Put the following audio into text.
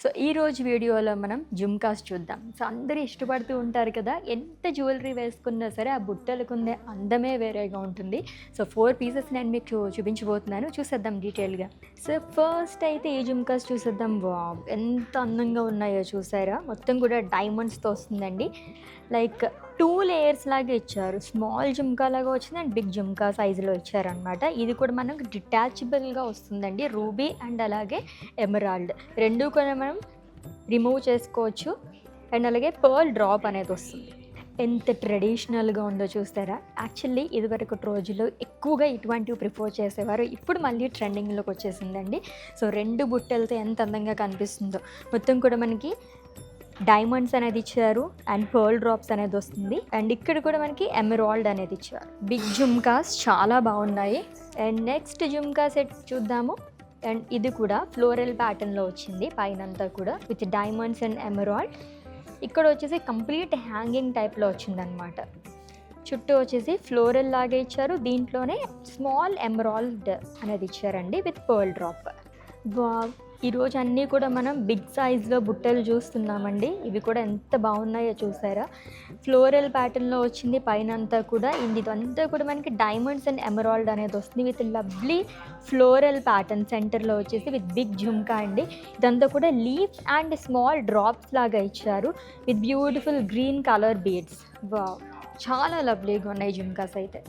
So ఈరోజు వీడియోలో మనం జుమ్కాస్ చూద్దాం. సో అందరూ ఇష్టపడుతూ ఉంటారు కదా, ఎంత జ్యువెలరీ వేసుకున్నా సరే ఆ బుట్టలకుండే అందమే వేరేగా ఉంటుంది. సో 4 పీసెస్ నేను మీకు చూపించబోతున్నాను, చూసేద్దాం డీటెయిల్గా. సో ఫస్ట్ అయితే ఈ జుమ్కాస్ చూసేద్దాం. వావ్, ఎంత అందంగా ఉన్నాయో చూసారా. మొత్తం కూడా డైమండ్స్తో వస్తుందండి. లైక్ 2 లేయర్స్ లాగా ఇచ్చారు. స్మాల్ జుమ్కా లాగా వచ్చింది అండ్ బిగ్ జుమ్కా సైజులో ఇచ్చారనమాట. ఇది కూడా మనకు డిటాచబుల్గా వస్తుందండి. రూబీ అండ్ అలాగే ఎమరాల్డ్ రెండు కూడా మనం రిమూవ్ చేసుకోవచ్చు. అండ్ అలాగే పర్ల్ డ్రాప్ అనేది వస్తుంది. ఎంత ట్రెడిషనల్గా ఉందో చూస్తారా. యాక్చువల్లీ ఇదివరకు రోజుల్లో ఎక్కువగా ఇటువంటివి ప్రిఫర్ చేసేవారు. ఇప్పుడు మళ్ళీ ట్రెండింగ్లోకి వచ్చేసిందండి. సో 2 బుట్టలతో ఎంత అందంగా కనిపిస్తుందో. మొత్తం కూడా మనకి డైమండ్స్ అనేది ఇచ్చారు అండ్ పర్ల్ డ్రాప్స్ అనేది వస్తుంది. అండ్ ఇక్కడ కూడా మనకి ఎమరాల్డ్ అనేది ఇచ్చారు. బిగ్ జుమ్కాస్ చాలా బాగున్నాయి. అండ్ నెక్స్ట్ జుమ్కా సెట్ చూద్దాము. అండ్ ఇది కూడా ఫ్లోరల్ ప్యాటర్న్లో వచ్చింది, పైనంతా కూడా విత్ డైమండ్స్ అండ్ ఎమరాల్డ్. ఇక్కడ వచ్చేసి కంప్లీట్ హ్యాంగింగ్ టైప్లో వచ్చిందనమాట. చుట్టూ వచ్చేసి ఫ్లోరల్ లాగా ఇచ్చారు. దీంట్లోనే స్మాల్ ఎమరాల్డ్ అనేది ఇచ్చారండి విత్ పర్ల్ డ్రాప్. వావ్, ఈరోజు అన్నీ కూడా మనం బిగ్ సైజ్లో బుట్టలు చూస్తున్నామండి. ఇవి కూడా ఎంత బాగున్నాయో చూసారా. ఫ్లోరల్ ప్యాటర్న్లో వచ్చింది పైనంతా కూడా. ఇదంతా కూడా మనకి డైమండ్స్ అండ్ ఎమరాల్డ్ అనేది వస్తుంది విత్ లవ్లీ ఫ్లోరల్ ప్యాటర్న్. సెంటర్లో వచ్చేసి విత్ బిగ్ జుమ్కా అండి. ఇదంతా కూడా లీఫ్ అండ్ స్మాల్ డ్రాప్స్ లాగా ఇచ్చారు with beautiful green colour beads. Wow, చాలా లవ్లీగా ఉన్నాయి జుమ్కాస్ అయితే.